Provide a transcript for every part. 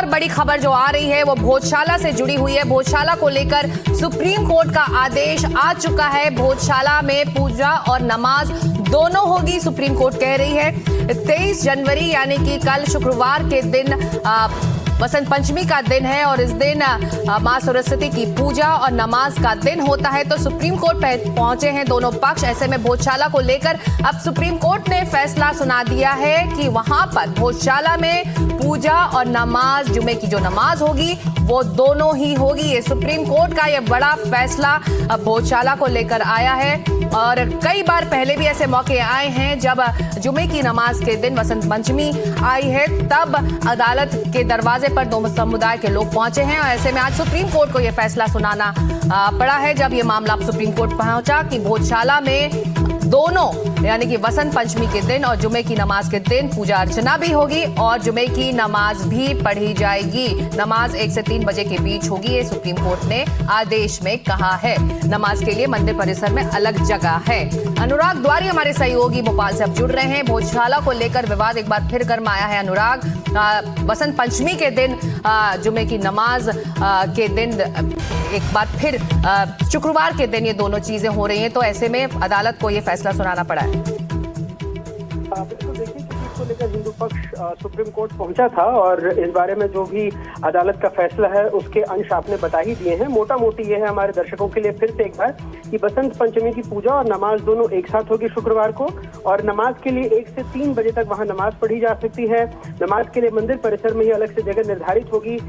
बड़ी खबर जो आ रही है वो भोजशाला से जुड़ी हुई है। भोजशाला को लेकर सुप्रीम कोर्ट का आदेश आ चुका है। भोजशाला में पूजा और नमाज दोनों होगी, सुप्रीम कोर्ट कह रही है। 23 जनवरी यानी कि कल शुक्रवार के दिन वसंत पंचमी का दिन है और इस दिन मां सरस्वती की पूजा और नमाज का दिन होता है। तो सुप्रीम कोर्ट पहुंचे हैं दोनों पक्ष। ऐसे में भोजशाला को लेकर अब सुप्रीम कोर्ट ने फैसला सुना दिया है कि वहां पर भोजशाला में पूजा और नमाज, जुमे की जो नमाज होगी वो दोनों ही होगी। ये सुप्रीम कोर्ट का ये बड़ा फैसला अब भोजशाला को लेकर आया है और कई बार पहले भी ऐसे मौके आए हैं जब जुमे की नमाज के दिन वसंत पंचमी आई है, तब अदालत के दरवाजे पर दोनों समुदाय के लोग पहुंचे हैं। और ऐसे में आज सुप्रीम कोर्ट को यह फैसला सुनाना पड़ा है जब यह मामला सुप्रीम कोर्ट पहुंचा कि भोजशाला में दोनों यानी कि वसंत पंचमी के दिन और जुमे की नमाज के दिन पूजा अर्चना भी होगी और जुमे की नमाज भी पढ़ी जाएगी। नमाज 1 से 3 बजे के बीच होगी, ये सुप्रीम कोर्ट ने आदेश में कहा है। नमाज के लिए मंदिर परिसर में अलग जगह है। अनुराग द्वारी हमारे सहयोगी भोपाल से अब जुड़ रहे हैं। भोजशाला को लेकर विवाद एक बार फिर गरमाया है। अनुराग, वसंत पंचमी के दिन जुमे की नमाज के दिन एक बार फिर शुक्रवार के दिन ये दोनों चीजें हो रही हैं, तो ऐसे में अदालत को ये फैसला सुनाना पड़ा है। बिल्कुल, देखिए इसको लेकर हिंदू पक्ष सुप्रीम कोर्ट पहुंचा था और इस बारे में जो भी अदालत का फैसला है उसके अंश आपने बता ही दिए हैं। मोटा मोटी ये है हमारे दर्शकों के लिए फिर से एक बार कि बसंत पंचमी की पूजा और नमाज दोनों एक साथ होगी शुक्रवार को और नमाज के लिए 1 से 3 बजे तक वहां नमाज पढ़ी जा सकती है। नमाज के लिए मंदिर परिसर में ही अलग से जगह निर्धारित होगी।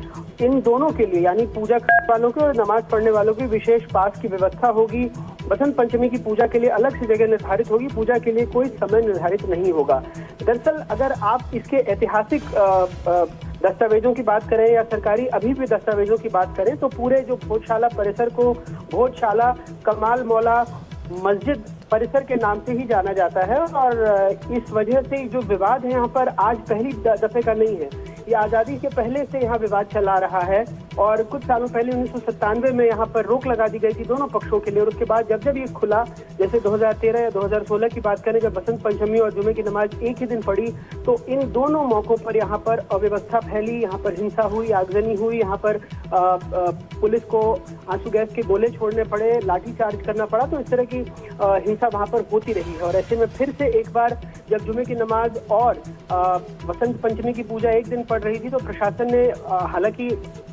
इन दोनों के लिए यानी पूजा करने वालों के और नमाज पढ़ने वालों की विशेष पास की व्यवस्था होगी। बसंत पंचमी की पूजा के लिए अलग से जगह निर्धारित होगी, पूजा के लिए कोई समय निर्धारित नहीं होगा। दरअसल अगर आप इसके ऐतिहासिक दस्तावेजों की बात करें या सरकारी अभी भी दस्तावेजों की बात करें तो पूरे जो भोजशाला परिसर को भोजशाला कमाल मौला मस्जिद परिसर के नाम से ही जाना जाता है और इस वजह से जो विवाद है यहाँ पर आज पहली दफे का नहीं है। ये आज़ादी के पहले से यहाँ विवाद चला रहा है और कुछ सालों पहले 1997 में यहाँ पर रोक लगा दी गई थी दोनों पक्षों के लिए और उसके बाद जब ये खुला, जैसे 2013 या 2016 की बात करें जब बसंत पंचमी और जुमे की नमाज एक ही दिन पड़ी, तो इन दोनों मौकों पर यहाँ पर अव्यवस्था फैली, यहाँ पर हिंसा हुई, आगजनी हुई, यहाँ पर पुलिस को आंसू गैस के गोले छोड़ने पड़े, लाठीचार्ज करना पड़ा। तो इस तरह की हिंसा वहाँ पर होती रही है और ऐसे में फिर से एक बार जब जुमे की नमाज और वसंत पंचमी की पूजा एक दिन पड़ रही थी तो प्रशासन ने हालांकि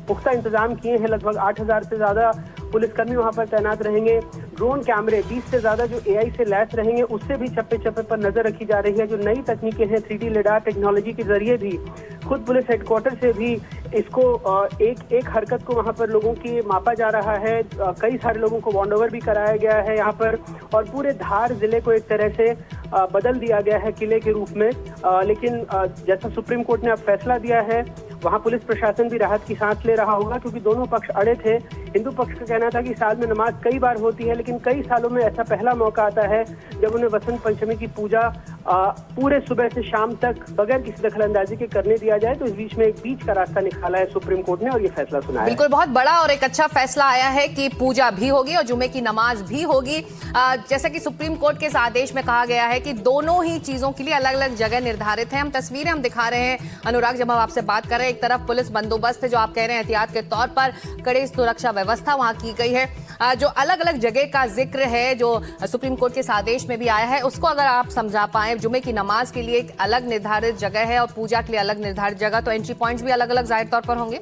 पुख्ता इंतजाम किए हैं। लगभग 8000 से ज्यादा पुलिसकर्मी वहां पर तैनात रहेंगे। ड्रोन कैमरे 20 से ज्यादा जो एआई से लैस रहेंगे, उससे भी चप्पे चप्पे पर नजर रखी जा रही है। जो नई तकनीकें हैं 3D लिडार टेक्नोलॉजी के जरिए भी खुद पुलिस हेडक्वार्टर से भी इसको एक हरकत को वहां पर लोगों की मापा जा रहा है। कई सारे लोगों को वॉन्ड ओवर भी कराया गया है यहाँ पर और पूरे धार जिले को एक तरह से बदल दिया गया है किले के रूप में। लेकिन जैसा सुप्रीम कोर्ट ने अब फैसला दिया है वहां पुलिस प्रशासन भी राहत की सांस ले रहा होगा क्योंकि दोनों पक्ष अड़े थे। हिंदू पक्ष का कहना था कि साल में नमाज कई बार होती है लेकिन कई सालों में ऐसा पहला मौका आता है जब उन्हें वसंत पंचमी की पूजा पूरे सुबह से शाम तक बगैर किसी दखलंदाजी के करने दिया जाए। तो इस बीच में एक बीच का रास्ता निकाला है सुप्रीम कोर्ट ने और ये फैसला सुनाया। बिल्कुल, बहुत बड़ा और एक अच्छा फैसला आया है कि पूजा भी होगी और जुमे की नमाज भी होगी। जैसा कि सुप्रीम कोर्ट के इस आदेश में कहा गया है कि दोनों ही चीजों के लिए अलग अलग जगह निर्धारित है। हम तस्वीरें दिखा रहे हैं अनुराग, जब हम आपसे बात कर रहे हैं, एक तरफ पुलिस बंदोबस्त है जो आप कह रहे हैं एहतियात के तौर पर कड़ी सुरक्षा व्यवस्था वहां की गई है। जो अलग अलग जगह का जिक्र है जो सुप्रीम कोर्ट के इस आदेश में भी आया है उसको अगर आप समझा पाए, जुमे की नमाज के लिए एक अलग निर्धारित जगह है और पूजा के लिए अलग निर्धारित जगह, तो एंट्री पॉइंट्स भी अलग अलग जाहिर तौर पर होंगे।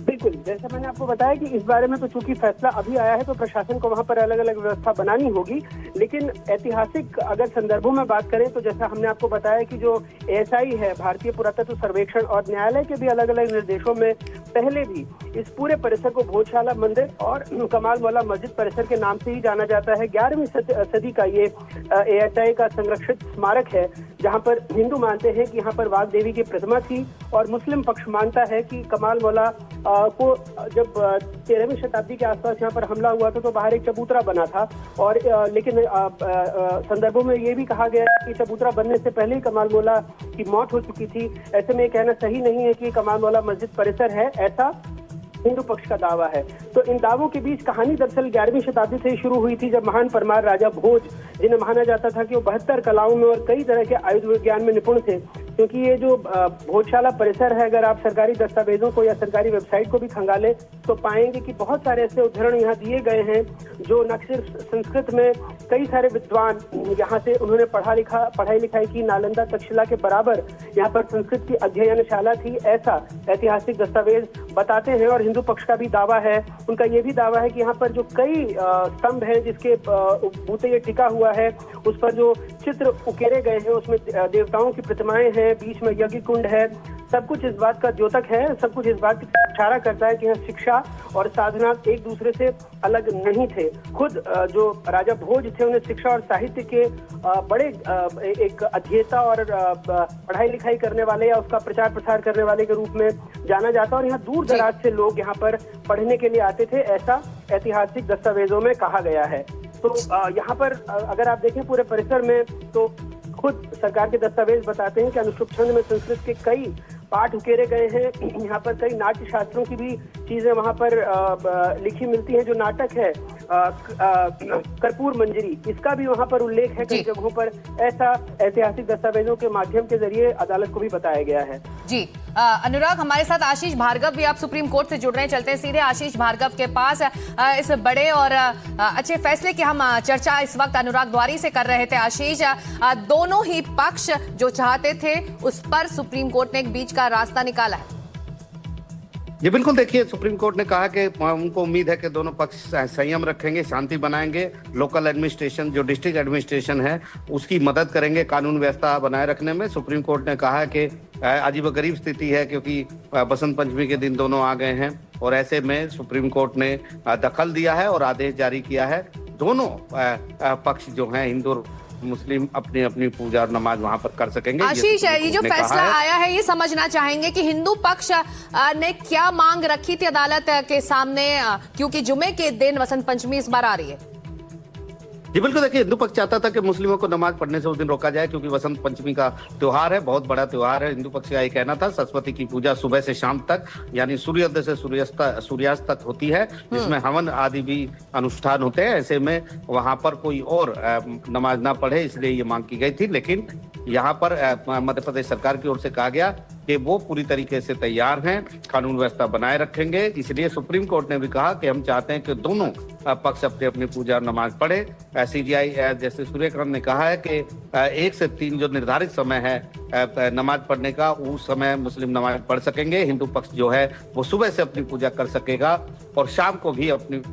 बिल्कुल, जैसा मैंने आपको बताया कि इस बारे में तो चूंकि फैसला अभी आया है तो प्रशासन को वहां पर अलग अलग व्यवस्था बनानी होगी। लेकिन ऐतिहासिक अगर संदर्भों में बात करें तो जैसा हमने आपको बताया कि जो एएसआई है, भारतीय पुरातत्व सर्वेक्षण और न्यायालय के भी अलग अलग निर्देशों में पहले भी इस पूरे परिसर को भोजशाला मंदिर और कमाल मौला मस्जिद परिसर के नाम से ही जाना जाता है। 11वीं सदी का ये एएसआई का संरक्षित स्मारक है जहाँ पर हिंदू मानते हैं कि यहाँ पर वाग देवी की प्रतिमा थी और मुस्लिम पक्ष मानता है कि कमाल मौला को जब 13वीं शताब्दी के आसपास यहाँ पर हमला हुआ था तो बाहर एक चबूतरा बना था और लेकिन संदर्भों में ये भी कहा गया कि चबूतरा बनने से पहले ही कमाल मौला की मौत हो चुकी थी। ऐसे में कहना सही नहीं है कि कमाल मौला मस्जिद परिसर है, ऐसा हिंदू पक्ष का दावा है। तो इन दावों के बीच कहानी दरअसल 11वीं शताब्दी से शुरू हुई थी जब महान परमार राजा भोज, जिन्हें माना जाता था कि वो 72 कलाओं में और कई तरह के आयुध विज्ञान में निपुण थे, क्योंकि ये जो भोजशाला परिसर है, अगर आप सरकारी दस्तावेजों को या सरकारी वेबसाइट को भी खंगालें तो पाएंगे कि बहुत सारे ऐसे उदाहरण यहाँ दिए गए हैं जो न सिर्फ संस्कृत में कई सारे विद्वान यहाँ से उन्होंने पढ़ाई लिखाई की, नालंदा तक्षशिला के बराबर यहाँ पर संस्कृत की अध्ययनशाला थी, ऐसा ऐतिहासिक दस्तावेज बताते हैं। और हिंदू पक्ष का भी दावा है, उनका ये भी दावा है कि यहाँ पर जो कई स्तंभ हैं जिसके बूते ये टिका हुआ है, उस पर जो चित्र उकेरे गए हैं उसमें देवताओं की प्रतिमाएं हैं, बीच में यज्ञ कुंड है, सब कुछ इस बात का द्योतक है, सब कुछ इस बात की इशारा करता है कि यहाँ शिक्षा और साधना एक दूसरे से अलग नहीं थे। खुद जो राजा भोज थे उन्हें शिक्षा और साहित्य के बड़े एक अध्येता और पढ़ाई लिखाई करने वाले या उसका प्रचार प्रसार करने वाले के रूप में जाना जाता, और यहाँ दूर दराज से लोग यहाँ पर पढ़ने के लिए आते थे, ऐसा ऐतिहासिक दस्तावेजों में कहा गया है। तो यहाँ पर अगर आप देखें पूरे परिसर में तो खुद सरकार के दस्तावेज बताते हैं कि अनुष्टुप छंद में संस्कृत के कई पाठ उकेरे गए हैं। यहाँ पर कई नाट्य शास्त्रों की भी चीजें वहाँ पर लिखी मिलती हैं। जो नाटक है कर्पूर मंजरी, इसका भी वहाँ पर उल्लेख है कई जगहों पर, ऐसा ऐतिहासिक दस्तावेजों के माध्यम के जरिए अदालत को भी बताया गया है। जी अनुराग, हमारे साथ आशीष भार्गव भी आप सुप्रीम कोर्ट से जुड़ रहे हैं। चलते हैं सीधे आशीष भार्गव के पास। इस बड़े और अच्छे फैसले की हम चर्चा इस वक्त अनुराग द्वारी से कर रहे थे। आशीष, दोनों ही पक्ष जो चाहते थे उस पर सुप्रीम कोर्ट ने एक बीच का रास्ता निकाला है। जी बिल्कुल, देखिए सुप्रीम कोर्ट ने कहा कि उनको उम्मीद है कि दोनों पक्ष संयम रखेंगे, शांति बनाएंगे, लोकल एडमिनिस्ट्रेशन जो डिस्ट्रिक्ट एडमिनिस्ट्रेशन है उसकी मदद करेंगे कानून व्यवस्था बनाए रखने में। सुप्रीम कोर्ट ने कहा है कि अजीबोगरीब स्थिति है क्योंकि बसंत पंचमी के दिन दोनों आ गए हैं और ऐसे में सुप्रीम कोर्ट ने दखल दिया है और आदेश जारी किया है। दोनों पक्ष जो हैं, हिंदू और मुस्लिम, अपनी अपनी पूजा और नमाज वहां पर कर सकेंगे। आशीष, ये जो फैसला आया है ये समझना चाहेंगे कि हिंदू पक्ष ने क्या मांग रखी थी अदालत के सामने, क्योंकि जुमे के दिन वसंत पंचमी इस बार आ रही है। जी बिल्कुल, देखिए हिंदू पक्ष चाहता था कि मुस्लिमों को नमाज पढ़ने से उस दिन रोका जाए क्योंकि वसंत पंचमी का त्योहार है, बहुत बड़ा त्योहार है। हिंदू पक्ष का ये कहना था सरस्वती की पूजा सुबह से शाम तक यानी सूर्योदय से सूर्यास्त तक होती है, जिसमें हवन आदि भी अनुष्ठान होते हैं। ऐसे में वहां पर कोई और नमाज ना पढ़े, इसलिए ये मांग की गई थी। लेकिन यहाँ पर मध्य प्रदेश सरकार की ओर से कहा गया कि वो पूरी तरीके से तैयार हैं, कानून व्यवस्था बनाए रखेंगे। इसलिए सुप्रीम कोर्ट ने भी कहा कि हम चाहते हैं कि दोनों पक्ष अपनी अपनी पूजा और नमाज पढ़े। सीजीआई जैसे सूर्यकांत ने कहा है कि 1 से 3 जो निर्धारित समय है नमाज पढ़ने का, उस समय मुस्लिम नमाज पढ़ सकेंगे। हिंदू पक्ष जो है वो सुबह से अपनी पूजा कर सकेगा और शाम को भी अपनी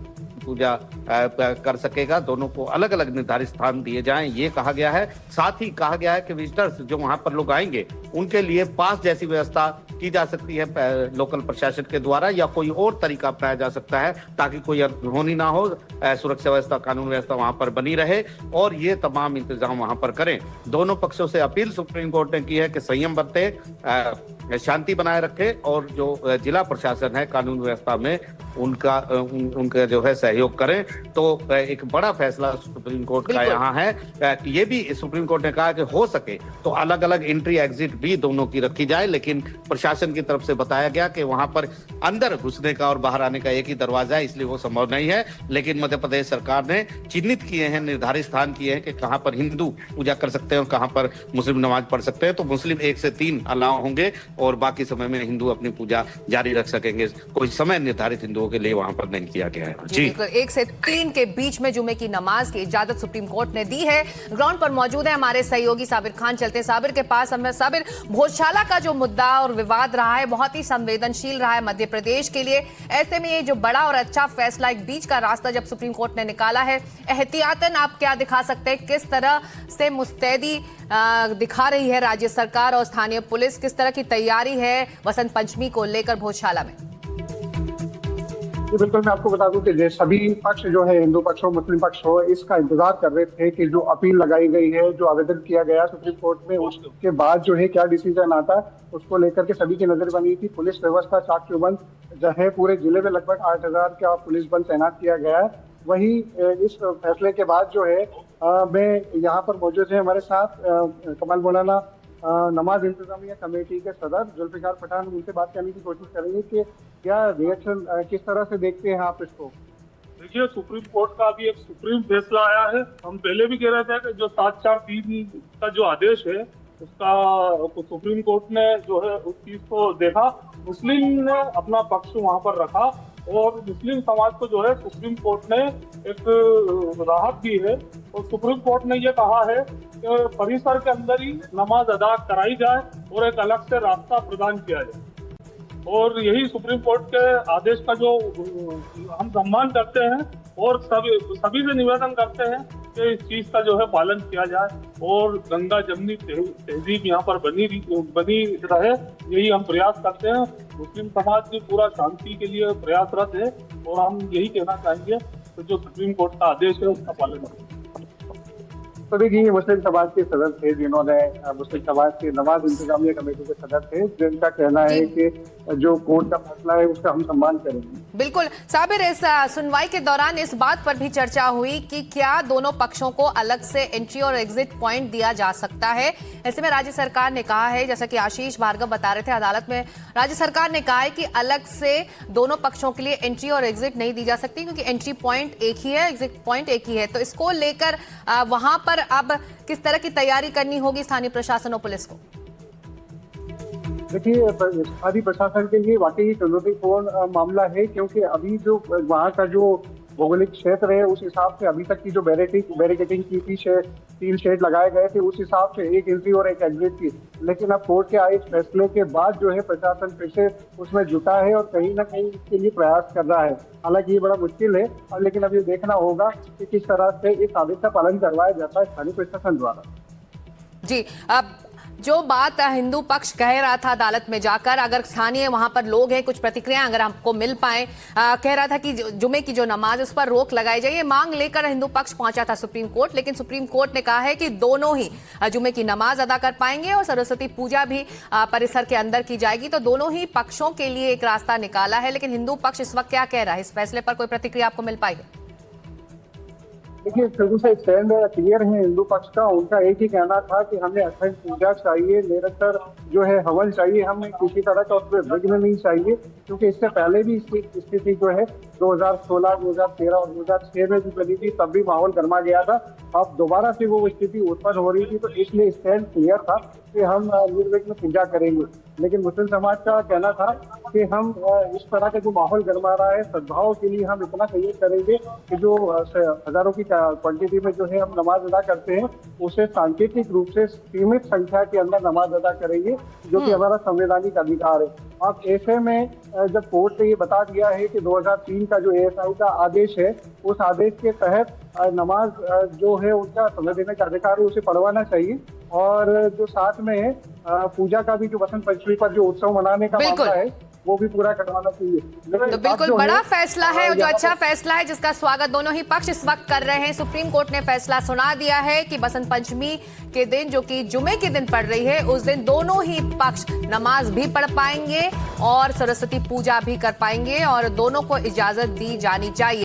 पूजा कर सकेगा। दोनों को अलग अलग निर्धारित स्थान दिए जाएं, ये कहा गया है। साथ ही कहा गया है कि विजिटर्स जो वहां पर लोग आएंगे उनके लिए पास जैसी व्यवस्था की जा सकती है लोकल प्रशासन के द्वारा, या कोई और तरीका अपनाया जा सकता है ताकि कोई अनहोनी ना हो, सुरक्षा व्यवस्था कानून व्यवस्था वहां पर बनी रहे और ये तमाम इंतजाम वहां पर करें। दोनों पक्षों से अपील सुप्रीम कोर्ट ने की है कि संयम बरते, शांति बनाए रखे और जो जिला प्रशासन है कानून व्यवस्था में उनका जो है सहयोग करें। तो एक बड़ा फैसला सुप्रीम कोर्ट का यहाँ है। ये भी सुप्रीम कोर्ट ने कहा कि हो सके तो अलग अलग एंट्री एग्जिट भी दोनों की रखी जाए, लेकिन प्रशासन की तरफ से बताया गया कि वहां पर अंदर घुसने का और बाहर आने का एक ही दरवाजा है, इसलिए वो संभव नहीं है। लेकिन मध्य प्रदेश सरकार ने चिन्हित किए हैं, निर्धारित स्थान किए हैं कि कहां पर हिंदू पूजा कर सकते हैं और कहां पर मुस्लिम नमाज पढ़ सकते हैं। तो मुस्लिम 1 से 3 अलाउ होंगे और बाकी समय में हिंदू अपनी पूजा जारी रख सकेंगे। कोई समय निर्धारित हिंदुओं के लिए वहां पर नहीं किया गया है। जी बिल्कुल, 1 से 3 के बीच में जुमे की नमाज की इजाजत सुप्रीम कोर्ट ने दी है। ग्राउंड पर मौजूद है हमारे सहयोगी साबिर खान। चलते हैं साबिर के पास। साबिर, भोजशाला का जो मुद्दा और विवाद रहा है बहुत ही संवेदनशील रहा है मध्य प्रदेश के लिए। ऐसे में ये जो बड़ा और अच्छा फैसला, एक बीच का रास्ता जब सुप्रीम कोर्ट ने निकाला है, एहतियातन आप क्या दिखा सकते हैं? किस तरह से मुस्तैदी दिखा रही है राज्य सरकार और स्थानीय पुलिस? किस तरह की तैयारी है वसंत पंचमी को लेकर भोजशाला में? बिल्कुल, मैं आपको बता दूं कि सभी पक्ष जो है, हिंदू पक्ष हो मुस्लिम पक्ष हो, इसका इंतजार कर रहे थे कि जो अपील लगाई गई है, जो आवेदन किया गया सुप्रीम कोर्ट में, उसके बाद जो है क्या डिसीजन आता, उसको लेकर के सभी की नजर बनी थी। पुलिस व्यवस्था चाक चौबंद जो है, पूरे जिले में लगभग 8000 का पुलिस बल तैनात किया गया है। वही इस फैसले के बाद जो है मैं यहाँ पर मौजूद है हमारे साथ कमाल मौलाना नमाज इंतजामिया कमेटी के सदर जुल्फिकार पठान, उनसे बात करने की कोशिश करेंगे कि क्या रिएक्शन, किस तरह से देखते हैं आप इसको? देखिए, सुप्रीम कोर्ट का अभी एक सुप्रीम फैसला आया है। हम पहले भी कह रहे थे कि जो 743 का जो आदेश है उसका सुप्रीम कोर्ट ने जो है उस चीज को देखा, मुस्लिम ने अपना पक्ष वहां पर रखा और मुस्लिम समाज को जो है सुप्रीम कोर्ट ने एक राहत दी है। और सुप्रीम कोर्ट ने ये कहा है कि परिसर के अंदर ही नमाज अदा कराई जाए और एक अलग से रास्ता प्रदान किया जाए। और यही सुप्रीम कोर्ट के आदेश का जो हम सम्मान करते हैं और सभी से निवेदन करते हैं कि इस चीज का जो है पालन किया जाए और गंगा जमनी तहजीब यहाँ पर बनी रहे, यही हम प्रयास करते हैं। मुस्लिम समाज भी पूरा शांति के लिए प्रयासरत है और हम यही कहना चाहेंगे कि जो सुप्रीम कोर्ट का आदेश है उसका पालन करें। सभी जी मुस्लिम समाज के सदस्य थे, जिन्होंने मुस्लिम समाज के नमाज इंतजामिया कमेटी के सदस्य थे, जिनका कहना है कि जो कोर्ट का फैसला है उसका हम सम्मान करेंगे। बिल्कुल साबिर, इस सुनवाई के दौरान इस बात पर भी चर्चा हुई कि क्या दोनों पक्षों को अलग से एंट्री और एग्जिट पॉइंट दिया जा सकता है। ऐसे में राज्य सरकार ने कहा है, जैसा कि आशीष भार्गव बता रहे थे अदालत में, राज्य सरकार ने कहा है कि अलग से दोनों पक्षों के लिए एंट्री और एग्जिट नहीं दी जा सकती, क्योंकि एंट्री पॉइंट एक ही है, एग्जिट पॉइंट एक ही है। तो इसको लेकर वहां पर अब किस तरह की तैयारी करनी होगी स्थानीय प्रशासन और पुलिस को? देखिए, स्थानीय प्रशासन के लिए वाकई चुनौतीपूर्ण मामला है, क्योंकि अभी जो वहाँ का जो भौगोलिक क्षेत्र है उस हिसाब से अभी तक की जो बैरिकेडिंग की थी, 3 शेड लगाए गए थे, उस हिसाब से एक एंट्री और एक एग्जिट थी। लेकिन अब कोर्ट के आए फैसले के बाद जो है प्रशासन फिर से उसमें जुटा है और कहीं ना कहीं इसके लिए प्रयास कर रहा है। हालांकि ये बड़ा मुश्किल है, लेकिन अब ये देखना होगा कि किस तरह से इस आदेश का पालन करवाया जाता है स्थानीय प्रशासन द्वारा। जी, अब जो बात हिंदू पक्ष कह रहा था अदालत में जाकर, अगर स्थानीय वहां पर लोग हैं, कुछ प्रतिक्रिया अगर हमको मिल पाए, कह रहा था कि जुमे की जो नमाज उस पर रोक लगाई जाए, ये मांग लेकर हिंदू पक्ष पहुंचा था सुप्रीम कोर्ट। लेकिन सुप्रीम कोर्ट ने कहा है कि दोनों ही जुमे की नमाज अदा कर पाएंगे और सरस्वती पूजा भी परिसर के अंदर की जाएगी। तो दोनों ही पक्षों के लिए एक रास्ता निकाला है। लेकिन हिंदू पक्ष इस वक्त क्या कह रहा है, इस फैसले पर कोई प्रतिक्रिया आपको मिल पाएगी? देखिए, शुरू से स्टैंड क्लियर है हिंदू पक्ष का। उनका एक ही कहना था कि हमें अखंड पूजा चाहिए, निरंतर जो है हवन चाहिए, हमें किसी तरह का उसमें विघ्न नहीं चाहिए, क्योंकि इससे पहले भी इसकी स्थिति जो है 2016, 2013 और 2006 में भी बनी थी, तब भी माहौल गर्मा गया था। अब दोबारा से वो स्थिति उत्पन्न हो रही थी, तो इसलिए स्टैंड क्लियर था कि हम निर्विघ्न पूजा करेंगे। लेकिन मुस्लिम समाज का कहना था कि हम इस तरह का जो माहौल गर्मा रहा है, सद्भाव के लिए हम इतना सहयोग करेंगे कि जो हजारों की क्वांटिटी में जो है हम नमाज अदा करते हैं, उसे सांकेतिक रूप से सीमित संख्या के अंदर नमाज अदा करेंगे, जो कि हमारा संवैधानिक अधिकार है। अब ऐसे में जब कोर्ट ने ये बता दिया है कि 2003 का जो ASI का आदेश है, उस आदेश के तहत नमाज जो है उसका संवैधानिक अधिकार है, उसे पढ़वाना चाहिए। और जो साथ में पूजा का भी जो वसंत पंचमी पर जो उत्सव मनाने का मामला है, वो भी पूरा करवाना चाहिए। तो बिल्कुल बड़ा फैसला है, जो अच्छा फैसला है, जिसका स्वागत दोनों ही पक्ष इस वक्त कर रहे हैं। सुप्रीम कोर्ट ने फैसला सुना दिया है कि बसंत पंचमी के दिन, जो कि जुमे के दिन पड़ रही है, उस दिन दोनों ही पक्ष नमाज भी पढ़ पाएंगे और सरस्वती पूजा भी कर पाएंगे और दोनों को इजाजत दी जानी चाहिए।